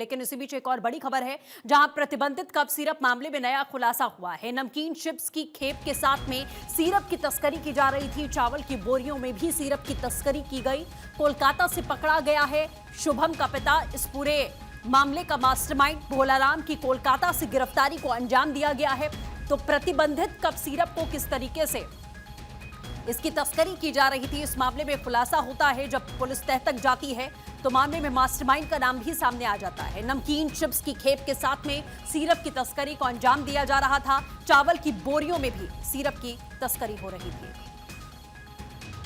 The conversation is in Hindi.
लेकिन इसी बीच एक और बड़ी खबर है, जहां प्रतिबंधित कप सिरप मामले में नया खुलासा हुआ है। नमकीन चिप्स की खेप के साथ में सिरप की तस्करी की जा रही थी। चावल की बोरियों में भी सिरप की तस्करी की गई। कोलकाता से पकड़ा गया है शुभम का पिता। इस पूरे मामले का मास्टरमाइंड भोलाराम की कोलकाता से गिरफ्तारी को अंजाम दिया गया है। तो प्रतिबंधित कप सिरप को किस तरीके से इसकी तस्करी की जा रही थी, इस मामले में खुलासा होता है। जब पुलिस तह तक जाती है तो मामले में मास्टरमाइंड का नाम भी सामने आ जाता है। नमकीन चिप्स की खेप के साथ में सिरप की तस्करी को अंजाम दिया जा रहा था। चावल की बोरियों में भी सिरप की तस्करी हो रही थी।